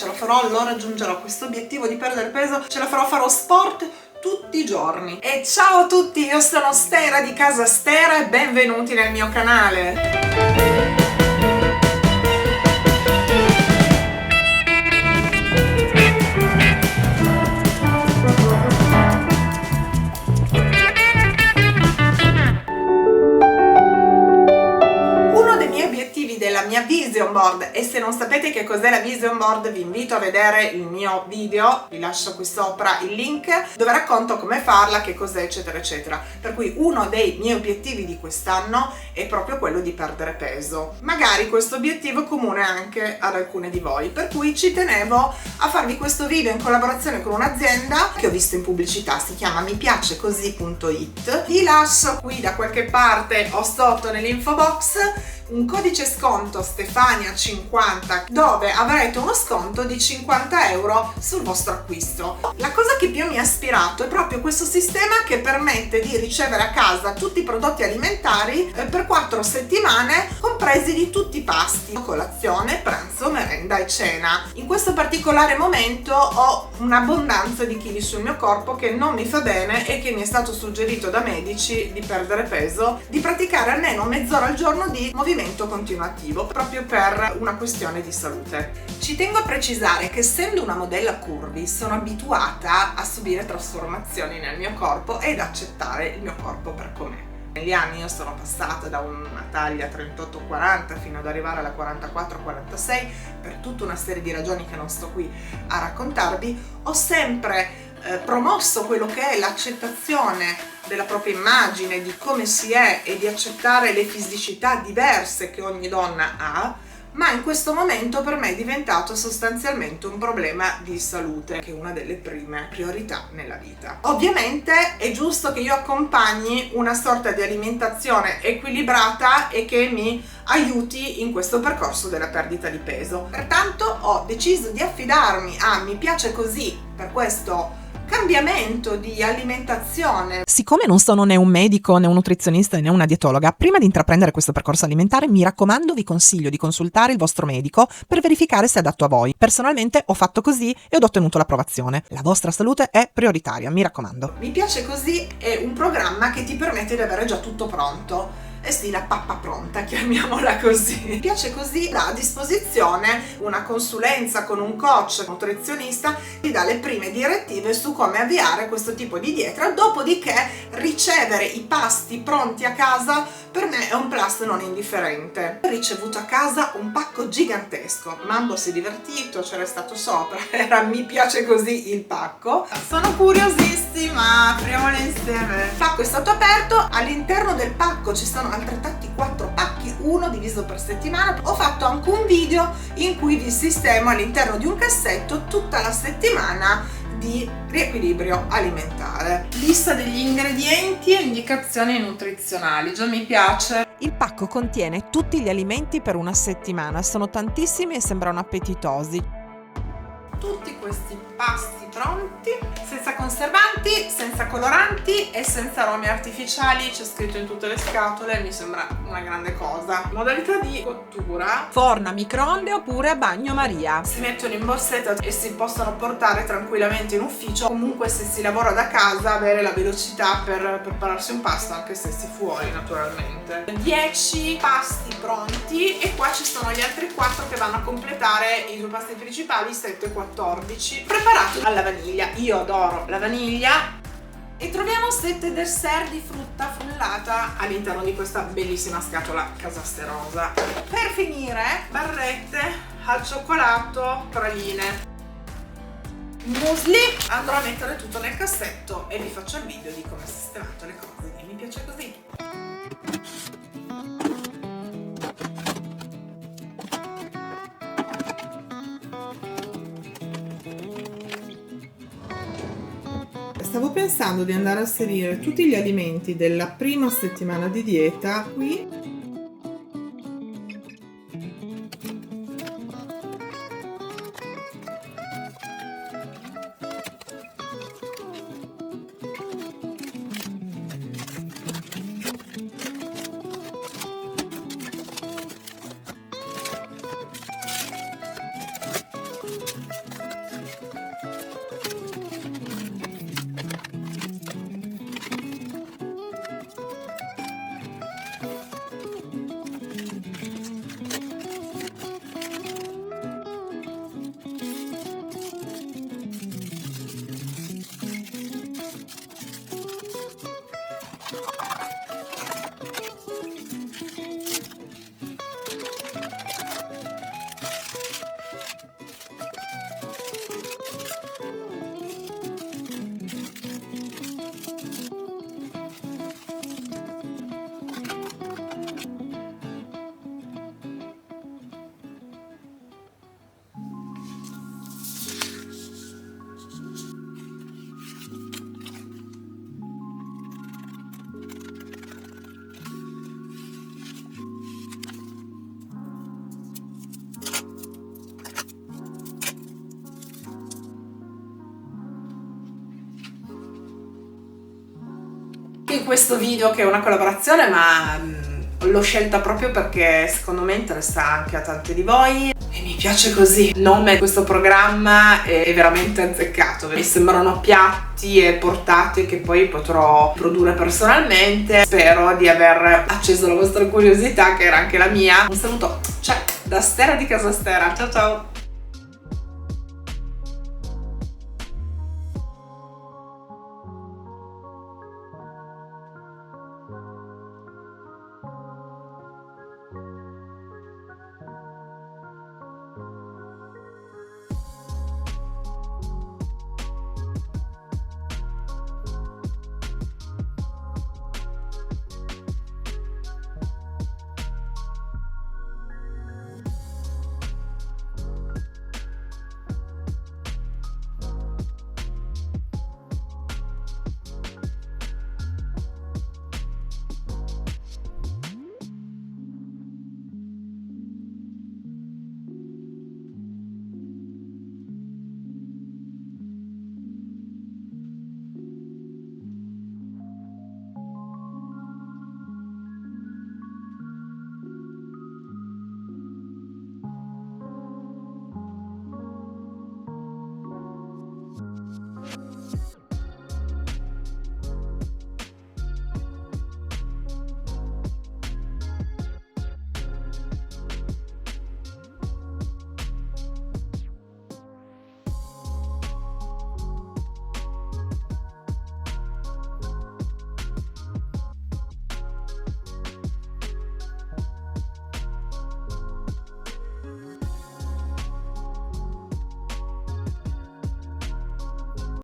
ce la farò, lo raggiungerò questo obiettivo di perdere peso, ce la farò, farò sport tutti i giorni. E ciao a tutti, io sono Stera di Casa Stera e benvenuti nel mio canale. Della mia vision board, e se non sapete che cos'è la vision board vi invito a vedere il mio video, vi lascio qui sopra il link dove racconto come farla, che cos'è, eccetera eccetera. Per cui uno dei miei obiettivi di quest'anno è proprio quello di perdere peso. Magari questo obiettivo è comune anche ad alcune di voi, per cui ci tenevo a farvi questo video in collaborazione con un'azienda che ho visto in pubblicità, si chiama mipiacecosì.it. Vi lascio qui da qualche parte o sotto nell'info box un codice sconto Stefania50 dove avrete uno sconto di 50 euro sul vostro acquisto. La cosa che più mi ha ispirato è proprio questo sistema che permette di ricevere a casa tutti i prodotti alimentari per 4 settimane, compresi di tutti i pasti: colazione, pranzo, merenda e cena. In questo particolare momento ho un'abbondanza di chili sul mio corpo che non mi fa bene e che mi è stato suggerito da medici di perdere peso, di praticare almeno mezz'ora al giorno di movimento continuativo, proprio per una questione di salute. Ci tengo a precisare che, essendo una modella curvy, sono abituata a subire trasformazioni nel mio corpo ed accettare il mio corpo per com'è. Negli anni io sono passata da una taglia 38-40 fino ad arrivare alla 44-46 per tutta una serie di ragioni che non sto qui a raccontarvi. Ho sempre promosso quello che è l'accettazione della propria immagine, di come si è e di accettare le fisicità diverse che ogni donna ha, ma in questo momento per me è diventato sostanzialmente un problema di salute, che è una delle prime priorità nella vita. Ovviamente è giusto che io accompagni una sorta di alimentazione equilibrata e che mi aiuti in questo percorso della perdita di peso. Pertanto ho deciso di affidarmi a Mi Piace Così per questo cambiamento di alimentazione. Siccome non sono né un medico né un nutrizionista né una dietologa, prima di intraprendere questo percorso alimentare mi raccomando, vi consiglio di consultare il vostro medico per verificare se è adatto a voi. Personalmente ho fatto così e ho ottenuto l'approvazione. La vostra salute è prioritaria, mi raccomando. Mi Piace Così è un programma che ti permette di avere già tutto pronto. E sì, la pappa pronta, chiamiamola così. Mi Piace Così dà a disposizione una consulenza con un coach nutrizionista, ti dà le prime direttive su come avviare questo tipo di dieta, dopodiché ricevere i pasti pronti a casa per me è un plus non indifferente. Ho ricevuto a casa un pacco gigantesco, Mambo si è divertito, c'era stato sopra, era Mi Piace Così il pacco. Sono curiosissima, apriamolo insieme. Il pacco è stato aperto, all'interno del pacco ci sono altrettanti 4 pacchi, uno diviso per settimana. Ho fatto anche un video in cui vi sistemo all'interno di un cassetto tutta la settimana di riequilibrio alimentare. Lista degli ingredienti e indicazioni nutrizionali, già mi piace. Il pacco contiene tutti gli alimenti per una settimana, sono tantissimi e sembrano appetitosi. Tutti questi pasti pronti, senza conservanti, senza coloranti e senza aromi artificiali, c'è scritto in tutte le scatole, mi sembra una grande cosa. Modalità di cottura: forno a microonde oppure a bagnomaria. Si mettono in borsetta e si possono portare tranquillamente in ufficio. Comunque, se si lavora da casa, avere la velocità per prepararsi un pasto, anche se si fuori naturalmente. 10 pasti pronti e qua ci sono gli altri 4 che vanno a completare i 2 pasti principali, 7 e 14, preparato alla vaniglia. Io adoro la vaniglia. E troviamo 7 dessert di frutta frullata all'interno di questa bellissima scatola casasterosa. Per finire, barrette al cioccolato, praline, muesli. Andrò a mettere tutto nel cassetto e vi faccio il video di come ho sistemato le cose. E Mi Piace Così. Stavo pensando di andare a inserire tutti gli alimenti della prima settimana di dieta qui. in questo video, che è una collaborazione, ma l'ho scelta proprio perché secondo me interessa anche a tante di voi e mi piace così. Il nome di questo programma è veramente azzeccato, mi sembrano piatti e portate che poi potrò produrre personalmente. Spero di aver acceso la vostra curiosità, che era anche la mia. Un saluto, ciao, da Stera di Casa Stera, ciao ciao!